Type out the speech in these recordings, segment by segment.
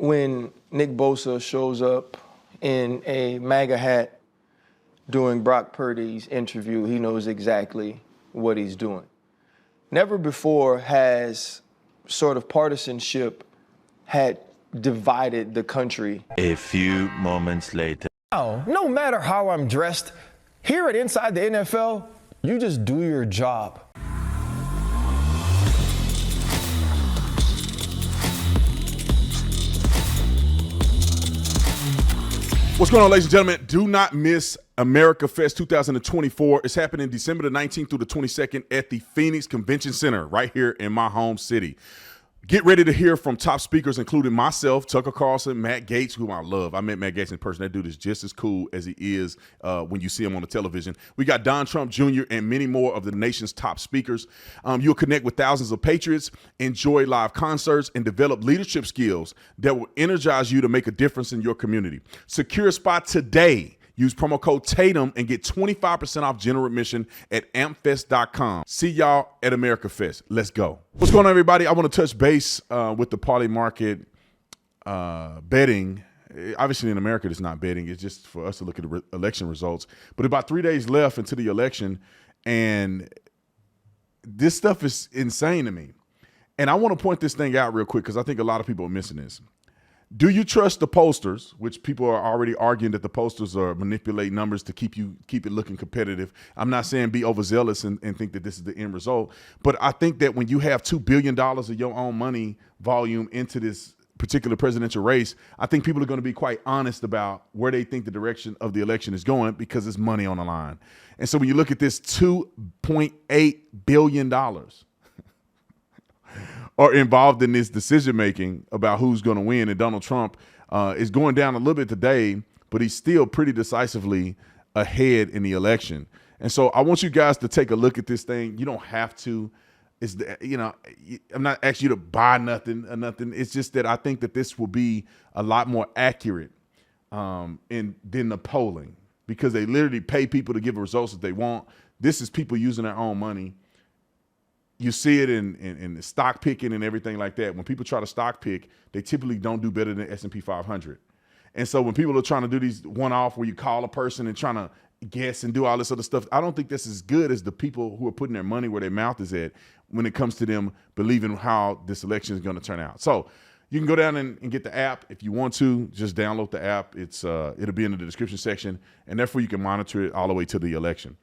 when Nick Bosa shows up in a MAGA hat during Brock Purdy's interview, he knows exactly what he's doing. Never before has sort of partisanship had divided the country. A few moments later. No matter how I'm dressed, here at Inside the NFL, you just do your job. What's going on, ladies and gentlemen? Do not miss America Fest 2024. It's happening December the 19th through the 22nd at the Phoenix Convention Center right here in my home city. Get ready to hear from top speakers, including myself, Tucker Carlson, Matt Gaetz, whom I love. I met Matt Gaetz in person. That dude is just as cool as he is when you see him on the television. We got Don Trump Jr. and many more of the nation's top speakers. You'll connect with thousands of patriots, enjoy live concerts, and develop leadership skills that will energize you to make a difference in your community. Secure a spot today. Use promo code Tatum and get 25% off general admission at ampfest.com. See y'all at America Fest. Let's go. What's going on, everybody? I want to touch base with the Polymarket betting. Obviously, in America, it's not betting. It's just for us to look at the election results. But about 3 days left until the election, and this stuff is insane to me. And I want to point this thing out real quick because I think a lot of people are missing this. Do you trust the pollsters, which people are already arguing that the pollsters are manipulating numbers to keep it looking competitive? I'm not saying be overzealous and think that this is the end result, but I think that when you have $2 billion of your own money volume into this particular presidential race, I think people are going to be quite honest about where they think the direction of the election is going because it's money on the line. And so when you look at this $2.8 billion are involved in this decision-making about who's going to win. And Donald Trump is going down a little bit today, but he's still pretty decisively ahead in the election. And so I want you guys to take a look at this thing. You don't have to. I'm not asking you to buy nothing or nothing. It's just that I think that this will be a lot more accurate than the polling because they literally pay people to give results that they want. This is people using their own money. You see it in the stock picking and everything like that. When people try to stock pick, they typically don't do better than S&P 500. And so when people are trying to do these one-off where you call a person and trying to guess and do all this other stuff, I don't think that's as good as the people who are putting their money where their mouth is at when it comes to them believing how this election is going to turn out. So you can go down and get the app if you want to. Just download the app. It'll be in the description section, and therefore you can monitor it all the way to the election.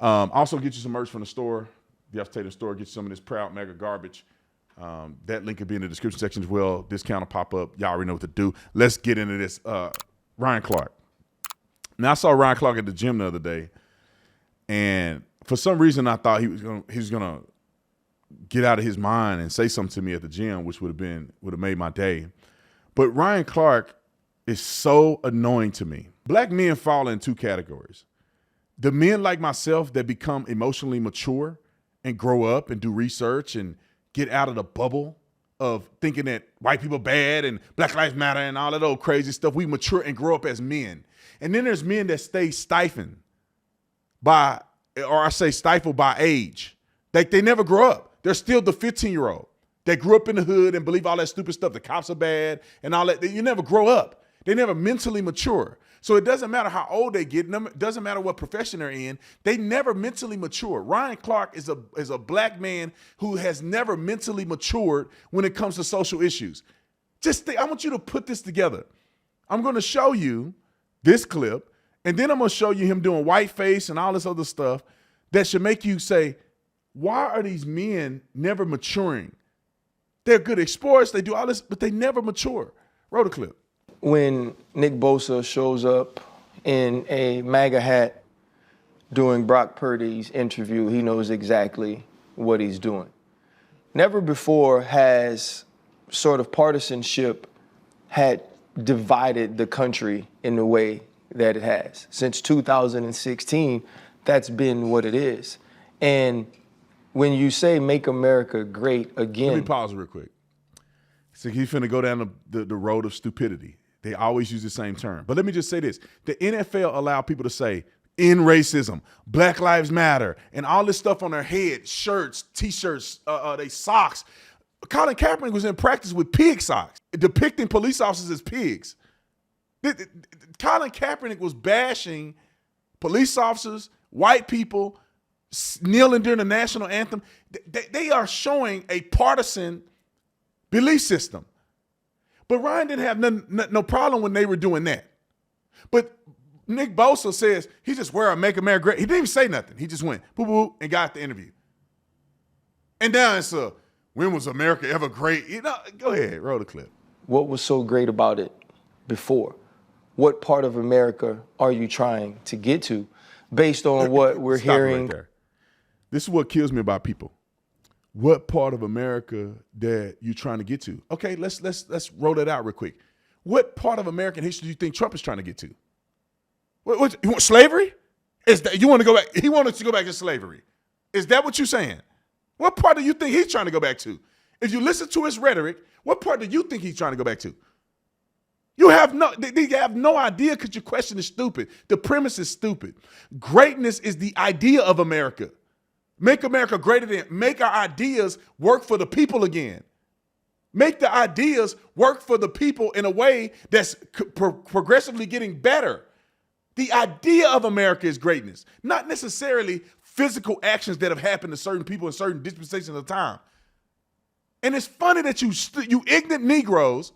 Also get you some merch from the store. The Tatum store, get you some of this proud MAGA garbage. That link will be in the description section as well. Discount will pop up. Y'all already know what to do. Let's get into this. Ryan Clark. Now, I saw Ryan Clark at the gym the other day, and for some reason I thought he was gonna get out of his mind and say something to me at the gym, which would have made my day. But Ryan Clark is so annoying to me. Black men fall in two categories. The men like myself that become emotionally mature and grow up and do research and get out of the bubble of thinking that white people are bad and Black Lives Matter and all that old crazy stuff. We mature and grow up as men. And then there's men that stay stifled by age. They never grow up. They're still the 15-year-old that grew up in the hood and believe all that stupid stuff. The cops are bad and all that. You never grow up. They never mentally mature. So it doesn't matter how old they get. It doesn't matter what profession they're in. They never mentally mature. Ryan Clark is a black man who has never mentally matured when it comes to social issues. I want you to put this together. I'm going to show you this clip, and then I'm going to show you him doing Whiteface and all this other stuff that should make you say, why are these men never maturing? They're good at sports. They do all this, but they never mature. Roll the clip. When Nick Bosa shows up in a MAGA hat during Brock Purdy's interview, he knows exactly what he's doing. Never before has sort of partisanship had divided the country in the way that it has. Since 2016, that's been what it is. And when you say make America great again. Let me pause real quick. So he's finna go down the road of stupidity. They always use the same term. But let me just say this. The NFL allowed people to say, end racism, Black Lives Matter, and all this stuff on their head, shirts, T-shirts, they socks. Colin Kaepernick was in practice with pig socks, depicting police officers as pigs. Colin Kaepernick was bashing police officers, white people, kneeling during the national anthem. They are showing a partisan belief system. But Ryan didn't have no problem when they were doing that. But Nick Bosa says he just wear a Make America Great. He didn't even say nothing. He just went boo boo and got the interview. And now it's when was America ever great? Go ahead, roll the clip. What was so great about it before? What part of America are you trying to get to based on what we're Stop hearing? right there. This is what kills me about people. What part of America that you're trying to get to? Okay, let's roll that out real quick. What part of American history do you think Trump is trying to get to? What you want slavery? You want to go back? He wanted to go back to slavery. Is that what you're saying? What part do you think he's trying to go back to? If you listen to his rhetoric, what part do you think he's trying to go back to? They have no idea because your question is stupid. The premise is stupid. Greatness is the idea of America. Make America greater than, make our ideas work for the people again. Make the ideas work for the people in a way that's progressively getting better. The idea of America is greatness, not necessarily physical actions that have happened to certain people in certain dispensations of time. And it's funny that you ignorant Negroes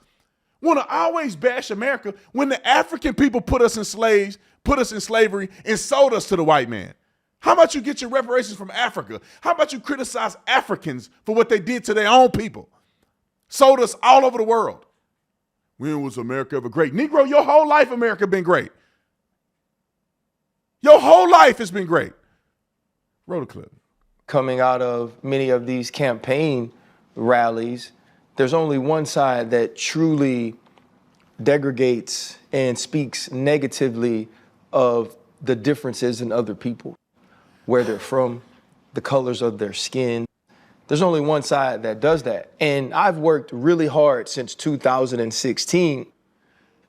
want to always bash America when the African people put us in slavery and sold us to the white man. How about you get your reparations from Africa? How about you criticize Africans for what they did to their own people? Sold us all over the world. When was America ever great? Negro, your whole life America been great. Your whole life has been great. Roll the clip. Coming out of many of these campaign rallies, there's only one side that truly degrades and speaks negatively of the differences in other people, where they're from, the colors of their skin. There's only one side that does that. And I've worked really hard since 2016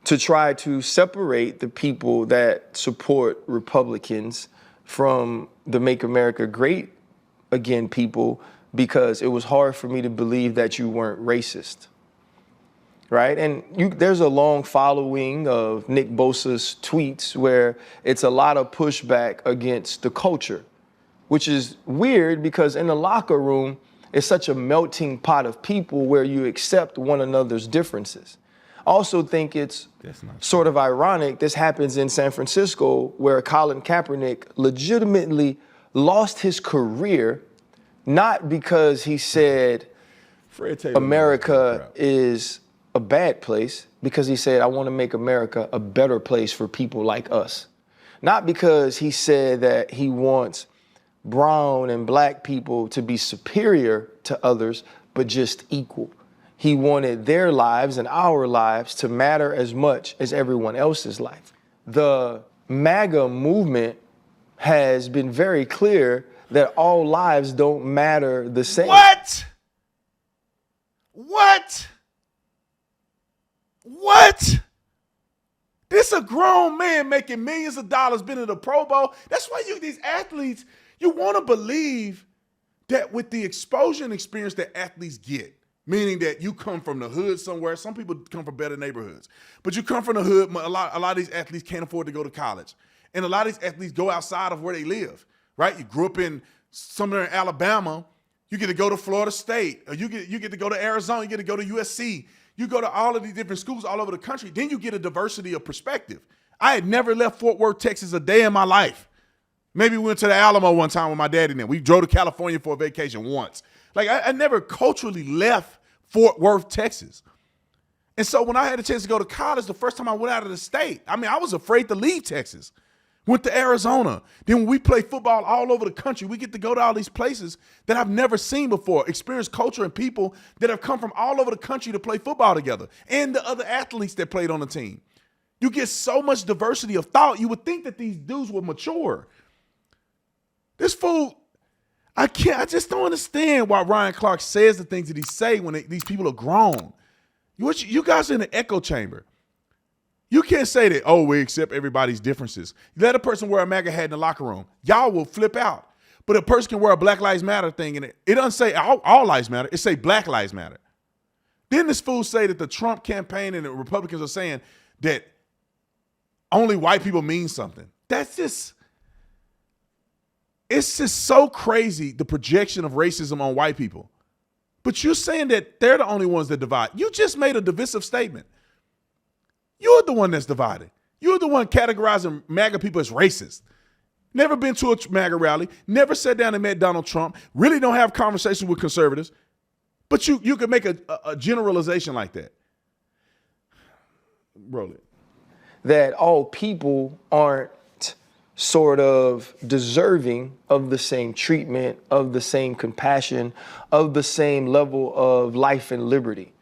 to try to separate the people that support Republicans from the Make America Great Again people, because it was hard for me to believe that you weren't racist, right? And there's a long following of Nick Bosa's tweets where it's a lot of pushback against the culture, which is weird because in the locker room, it's such a melting pot of people where you accept one another's differences. I also think it's sort of ironic. This happens in San Francisco where Colin Kaepernick legitimately lost his career, not because he said America is a bad place, because he said, I want to make America a better place for people like us. Not because he said that he wants brown and black people to be superior to others, but just equal. He wanted their lives and our lives to matter as much as everyone else's life. The MAGA movement has been very clear that all lives don't matter the same. What? This a grown man making millions of dollars, been in the Pro Bowl. That's why these athletes, you want to believe that with the exposure and experience that athletes get, meaning that you come from the hood somewhere. Some people come from better neighborhoods, but you come from the hood. A lot of these athletes can't afford to go to college. And a lot of these athletes go outside of where they live, right? You grew up in somewhere in Alabama, you get to go to Florida State, or you get to go to Arizona, you get to go to USC. You go to all of these different schools all over the country. Then you get a diversity of perspective. I had never left Fort Worth, Texas a day in my life. Maybe we went to the Alamo one time with my dad and them. We drove to California for a vacation once. Like I never culturally left Fort Worth, Texas. And so when I had a chance to go to college, the first time I went out of the state, I was afraid to leave Texas. Went to Arizona. Then when we play football all over the country, we get to go to all these places that I've never seen before, experience culture and people that have come from all over the country to play football together, and the other athletes that played on the team. You get so much diversity of thought, you would think that these dudes were mature. This fool, I just don't understand why Ryan Clark says the things that he say when these people are grown. You guys are in an echo chamber. You can't say that, we accept everybody's differences. Let a person wear a MAGA hat in the locker room. Y'all will flip out. But a person can wear a Black Lives Matter thing in it. It doesn't say all lives matter. It say Black Lives Matter. Then this fool say that the Trump campaign and the Republicans are saying that only white people mean something. It's just so crazy, the projection of racism on white people. But you're saying that they're the only ones that divide. You just made a divisive statement. You're the one that's divided. You're the one categorizing MAGA people as racist. Never been to a MAGA rally, never sat down and met Donald Trump, really don't have conversations with conservatives, but you can make a generalization like that. Roll it. That all people aren't sort of deserving of the same treatment, of the same compassion, of the same level of life and liberty.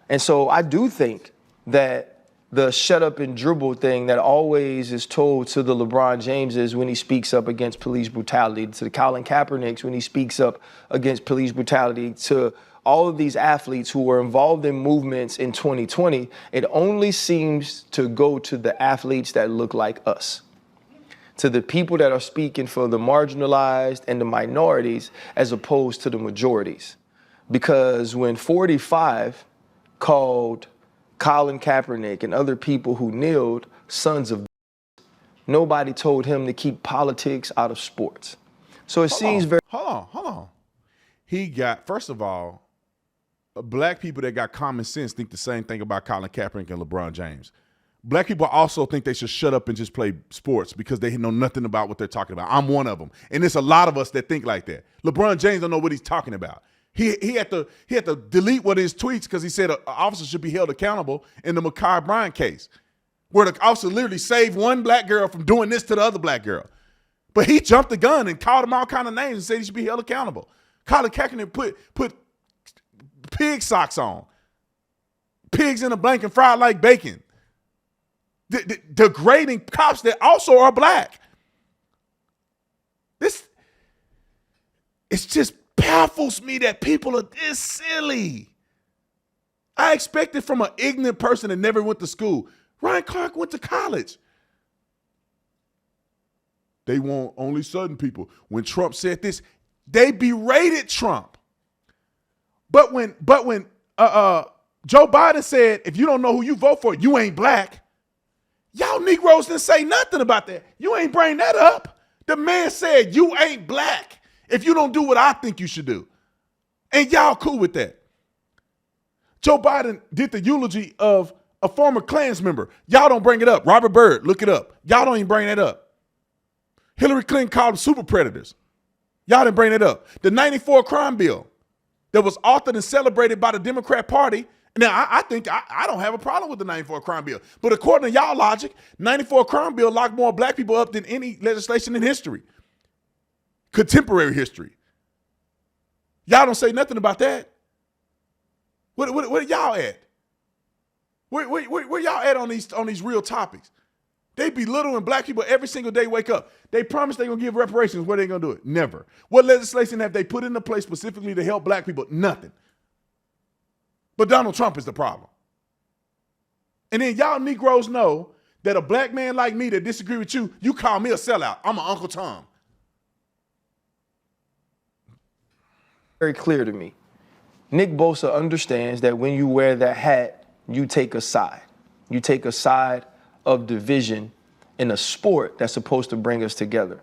And so I do think that the shut up and dribble thing that always is told to the LeBron Jameses when he speaks up against police brutality, to the Colin Kaepernicks when he speaks up against police brutality, to all of these athletes who were involved in movements in 2020, it only seems to go to the athletes that look like us, to the people that are speaking for the marginalized and the minorities as opposed to the majorities. Because when 45 called Colin Kaepernick and other people who kneeled sons of, nobody told him to keep politics out of sports. So it seems very... Hold on. He got, first of all, black people that got common sense think the same thing about Colin Kaepernick and LeBron James. Black people also think they should shut up and just play sports because they know nothing about what they're talking about. I'm one of them. And there's a lot of us that think like that. LeBron James don't know what he's talking about. He had to delete one of his tweets because he said an officer should be held accountable in the Ma'Khia Bryant case, where the officer literally saved one black girl from doing this to the other black girl. But he jumped the gun and called him all kind of names and said he should be held accountable. Colin Kaepernick put pig socks on, pigs in a blanket and fried like bacon, degrading cops that also are black. It's just baffles me that people are this silly. I expect it from an ignorant person that never went to school. Ryan Clark went to college. They want only certain people. When Trump said this, they berated Trump. But when Joe Biden said, if you don't know who you vote for, you ain't black, y'all Negroes didn't say nothing about that. You ain't bring that up. The man said, you ain't black if you don't do what I think you should do. And y'all cool with that. Joe Biden did the eulogy of a former Klans member. Y'all don't bring it up. Robert Byrd, look it up. Y'all don't even bring that up. Hillary Clinton called them super predators. Y'all didn't bring it up. The 94 crime bill that was authored and celebrated by the Democrat Party. Now, I think I don't have a problem with the 94 crime bill. But according to y'all logic, 94 crime bill locked more black people up than any legislation in history. Contemporary history. Y'all don't say nothing about that. Where y'all at? Where y'all at on these real topics? They belittling black people every single day wake up. They promise they're going to give reparations. What are they going to do it? Never. What legislation have they put into place specifically to help black people? Nothing. But Donald Trump is the problem. And then y'all Negroes know that a black man like me that disagree with you, you call me a sellout. I'm an Uncle Tom. Very clear to me. Nick Bosa understands that when you wear that hat, you take a side. You take a side of division in a sport that's supposed to bring us together.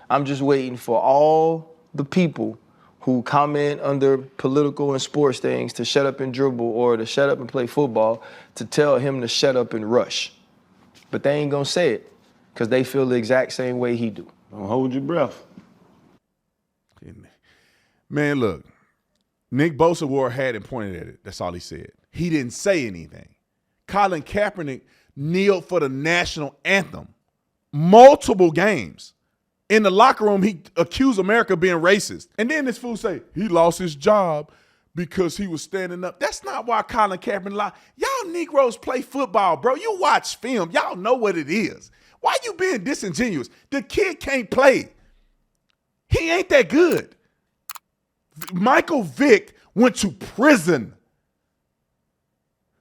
I'm just waiting for all the people who comment under political and sports things to shut up and dribble or to shut up and play football to tell him to shut up and rush. But they ain't gonna say it because they feel the exact same way he do. Don't hold your breath. Man, look, Nick Bosa wore a hat and pointed at it. That's all he said. He didn't say anything. Colin Kaepernick kneeled for the national anthem multiple games. In the locker room, he accused America of being racist. And then this fool say, he lost his job because he was standing up. That's not why Colin Kaepernick lost. Y'all Negroes play football, bro. You watch film. Y'all know what it is. Why you being disingenuous? The kid can't play. He ain't that good. Michael Vick went to prison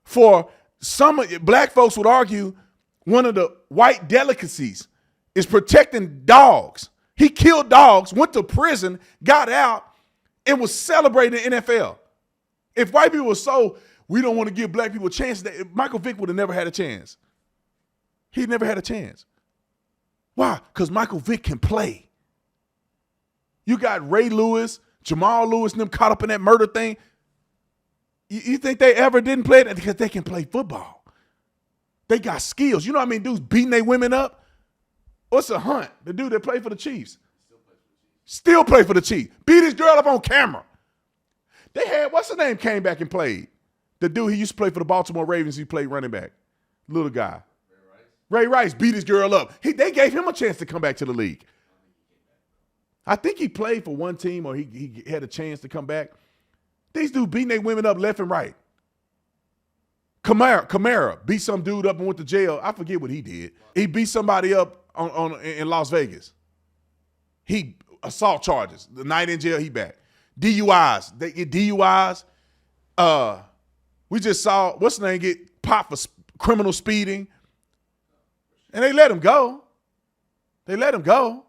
for some black folks would argue one of the white delicacies is protecting dogs. He killed dogs, went to prison, got out, and was celebrating the NFL. If white people were so, we don't want to give black people a chance, Michael Vick would have never had a chance. He never had a chance. Why? Because Michael Vick can play. You got Ray Lewis, Jamal Lewis, and them caught up in that murder thing. You think they ever didn't play that? Because they can play football. They got skills. You know what I mean? Dudes beating their women up. What's a Hunt? The dude that played for the Chiefs. Still play for the Chiefs. Beat his girl up on camera. They had, what's his name, came back and played? The dude, he used to play for the Baltimore Ravens. He played running back. Little guy. Ray Rice beat his girl up. They gave him a chance to come back to the league. I think he played for one team or he had a chance to come back. These dudes beating their women up left and right. Kamara beat some dude up and went to jail. I forget what he did. He beat somebody up in Las Vegas. He assault charges. The night in jail, he back. DUIs. They get DUIs. We just saw, what's the name, get popped for criminal speeding. And they let him go. They let him go.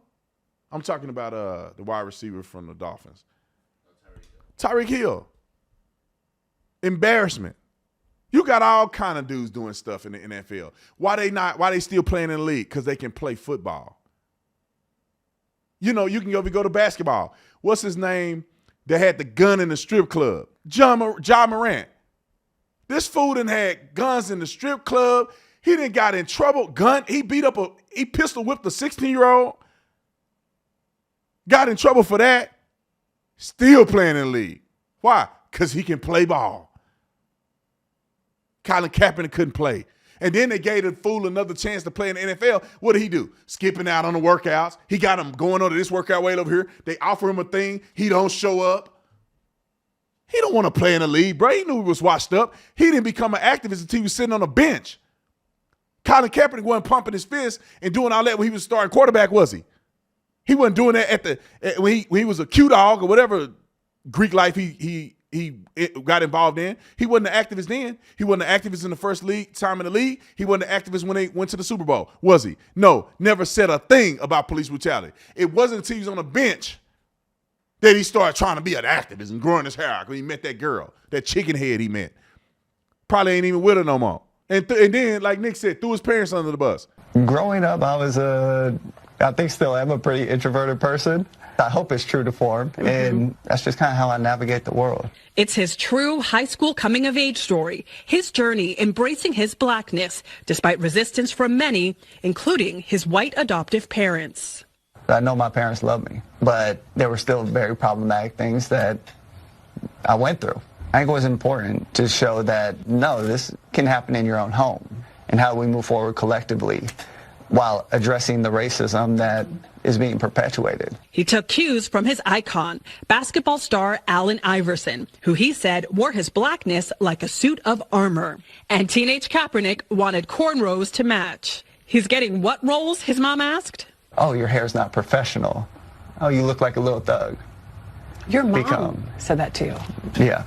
I'm talking about the wide receiver from the Dolphins. Tyreek Hill. Embarrassment. You got all kind of dudes doing stuff in the NFL. Why they still playing in the league? Because they can play football. You know, you can go to basketball. What's his name that had the gun in the strip club? Ja Morant. This fool done had guns in the strip club. He done got in trouble. He pistol whipped a 16-year-old. Got in trouble for that. Still playing in the league. Why? Because he can play ball. Colin Kaepernick couldn't play. And then they gave the fool another chance to play in the NFL. What did he do? Skipping out on the workouts. He got him going on to this workout way over here. They offer him a thing. He don't show up. He don't want to play in the league, bro. He knew he was washed up. He didn't become an activist until he was sitting on a bench. Colin Kaepernick wasn't pumping his fist and doing all that when he was starting quarterback, was he? He wasn't doing that when he was a Q-dog or whatever Greek life he got involved in. He wasn't an activist then. He wasn't an activist in the first time in the league. He wasn't an activist when they went to the Super Bowl, was he? No, never said a thing about police brutality. It wasn't until he was on the bench that he started trying to be an activist and growing his hair out when he met that girl, that chicken head he met. Probably ain't even with her no more. And then, like Nick said, threw his parents under the bus. Growing up, I think still am a pretty introverted person. I hope it's true to form, and that's just kind of how I navigate the world. It's his true high school coming-of-age story, his journey embracing his blackness, despite resistance from many, including his white adoptive parents. I know my parents love me, but there were still very problematic things that I went through. I think it was important to show that, no, this can happen in your own home, and how we move forward collectively while addressing the racism that is being perpetuated. He took cues from his icon, basketball star Allen Iverson, who he said wore his blackness like a suit of armor. And teenage Kaepernick wanted cornrows to match. He's getting what roles, his mom asked? Oh, your hair's not professional. Oh, you look like a little thug. Your mom said that to you. Yeah.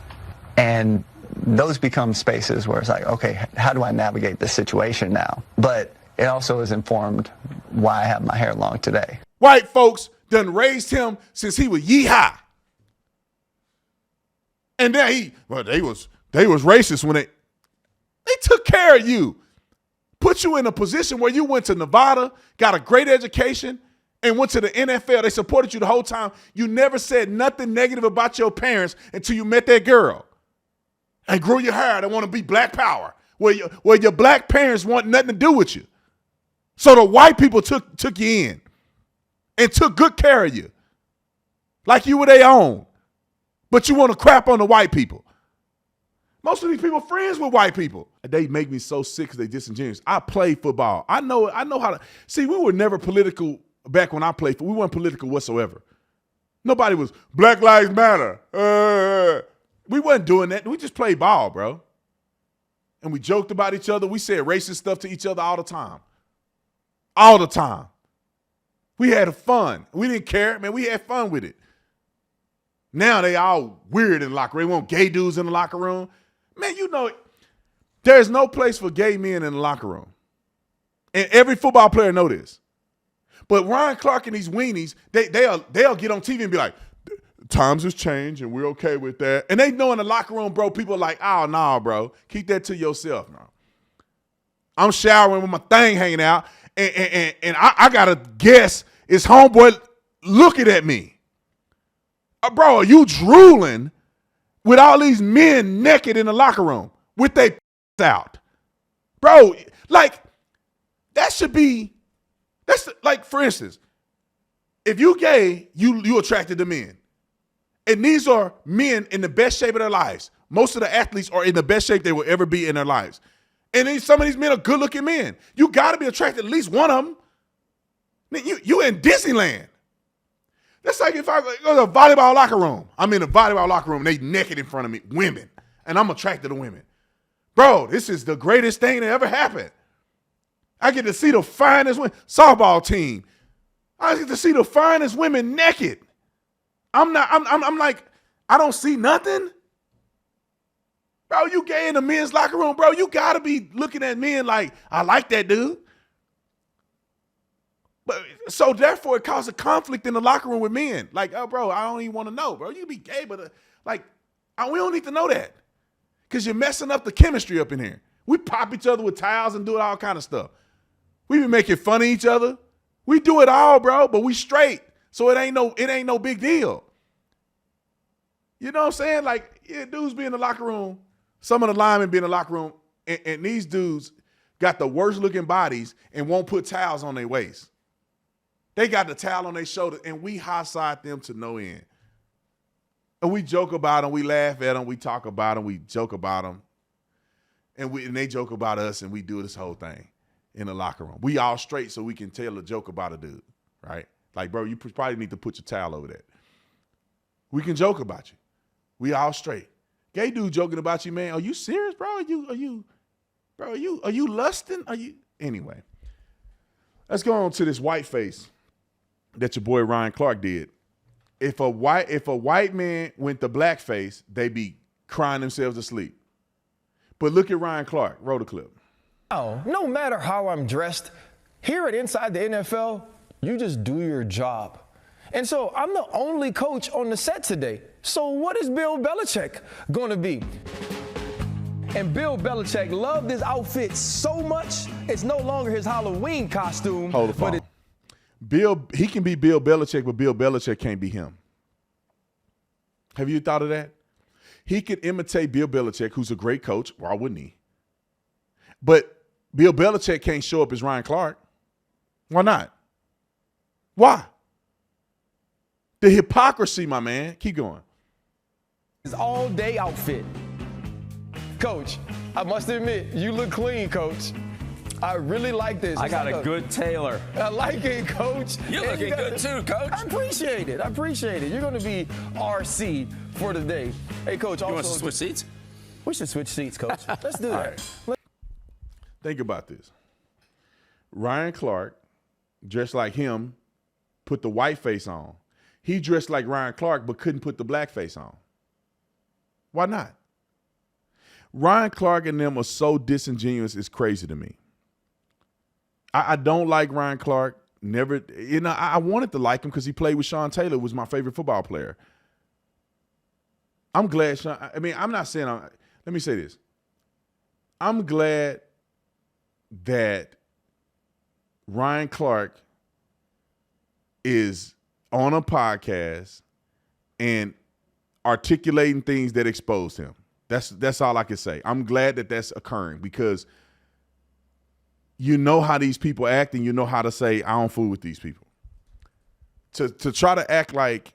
And those become spaces where it's like, okay, how do I navigate this situation now? But it also is informed why I have my hair long today. White folks done raised him since he was yee-haw. And then they was racist when they took care of you. Put you in a position where you went to Nevada, got a great education, and went to the NFL. They supported you the whole time. You never said nothing negative about your parents until you met that girl and grew your hair. They want to be black power, where your black parents want nothing to do with you. So the white people took you in and took good care of you like you were their own. But you want to crap on the white people. Most of these people are friends with white people. They make me so sick because they disingenuous. I played football. I know how to. See, we were never political back when I played. We weren't political whatsoever. Nobody was Black Lives Matter. We wasn't doing that. We just played ball, bro. And we joked about each other. We said racist stuff to each other all the time. All the time. We had fun. We didn't care, man. We had fun with it. Now they all weird in the locker room. They want gay dudes in the locker room. Man, you know, there's no place for gay men in the locker room. And every football player know this. But Ryan Clark and these weenies, they'll get on TV and be like, times has changed and we're okay with that. And they know in the locker room, bro, people are like, oh, nah, bro. Keep that to yourself, bro. I'm showering with my thing hanging out, and I got to guess, is homeboy looking at me? Bro, are you drooling with all these men naked in the locker room with their out? Bro, like, that should be, like, for instance, if you gay, you attracted to men. And these are men in the best shape of their lives. Most of the athletes are in the best shape they will ever be in their lives. And then some of these men are good-looking men. You got to be attracted to at least one of them. You in Disneyland. That's like if I go to a volleyball locker room. I'm in a volleyball locker room, and they naked in front of me, women, and I'm attracted to women. Bro, this is the greatest thing that ever happened. I get to see the finest women. Softball team. I get to see the finest women naked. I'm like, I don't see nothing. Bro, you gay in the men's locker room, bro. You got to be looking at men like, I like that dude. But so therefore it causes a conflict in the locker room with men. Like, oh, bro, I don't even want to know, bro. You can be gay, but we don't need to know that because you're messing up the chemistry up in here. We pop each other with towels and do all kind of stuff. We be making fun of each other. We do it all, bro, but we straight. So it ain't no big deal. You know what I'm saying? Like, yeah, dudes be in the locker room. Some of the linemen be in the locker room, and these dudes got the worst looking bodies and won't put towels on their waist. They got the towel on their shoulder, and we high-side them to no end. And we joke about them. We laugh at them. We talk about them. We joke about them. And they joke about us, and we do this whole thing in the locker room. We all straight so we can tell a joke about a dude, right? Like, bro, you probably need to put your towel over that. We can joke about you. We all straight. Gay dude joking about you, man. Are you serious, bro? Are you lusting? Anyway? Let's go on to this whiteface that your boy Ryan Clark did. If a white man went to blackface, they be crying themselves to sleep. But look at Ryan Clark. Roll the clip. Oh, no matter how I'm dressed, here at Inside the NFL, you just do your job. And so I'm the only coach on the set today. So what is Bill Belichick going to be? And Bill Belichick loved his outfit so much, it's no longer his Halloween costume. Hold the phone. He can be Bill Belichick, but Bill Belichick can't be him. Have you thought of that? He could imitate Bill Belichick, who's a great coach. Why wouldn't he? But Bill Belichick can't show up as Ryan Clark. Why not? Why? The hypocrisy, my man. Keep going. His all-day outfit. Coach, I must admit, you look clean, Coach. I really like this. I got a good tailor. I like it, Coach. You're looking good too, Coach. I appreciate it. You're going to be RC for the day. Hey, Coach. You want us to switch seats? We should switch seats, Coach. Let's do that. Right. Think about this. Ryan Clark, dressed like him, put the white face on. He dressed like Ryan Clark but couldn't put the black face on. Why not? Ryan Clark and them are so disingenuous, it's crazy to me. I don't like Ryan Clark. Never, I wanted to like him because he played with Sean Taylor, who was my favorite football player. I'm glad I'm not saying, let me say this. I'm glad that Ryan Clark is on a podcast and articulating things that exposed him. That's all I can say. I'm glad that that's occurring because you know how these people act and you know how to say, I don't fool with these people. To try to act like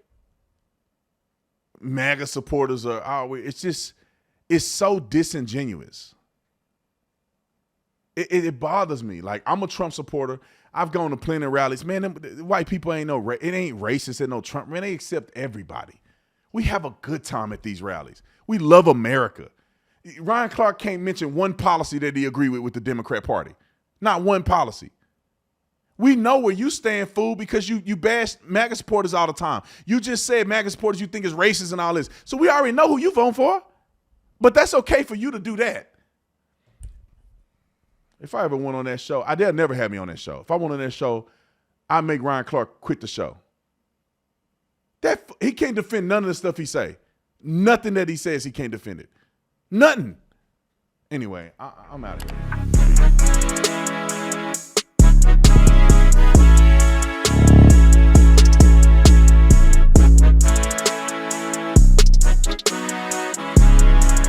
MAGA supporters are, it's so disingenuous. It bothers me. Like, I'm a Trump supporter. I've gone to plenty of rallies. Man, white people ain't it ain't racist and no Trump. Man, they accept everybody. We have a good time at these rallies. We love America. Ryan Clark can't mention one policy that he agreed with the Democrat Party. Not one policy. We know where you stand, fool, because you bash MAGA supporters all the time. You just said MAGA supporters you think is racist and all this. So we already know who you vote for. But that's okay for you to do that. If I ever went on that show, they'll never have me on that show. If I went on that show, I make Ryan Clark quit the show. He can't defend none of the stuff he say. Nothing that he says, he can't defend it. Nothing. Anyway, I'm out of here.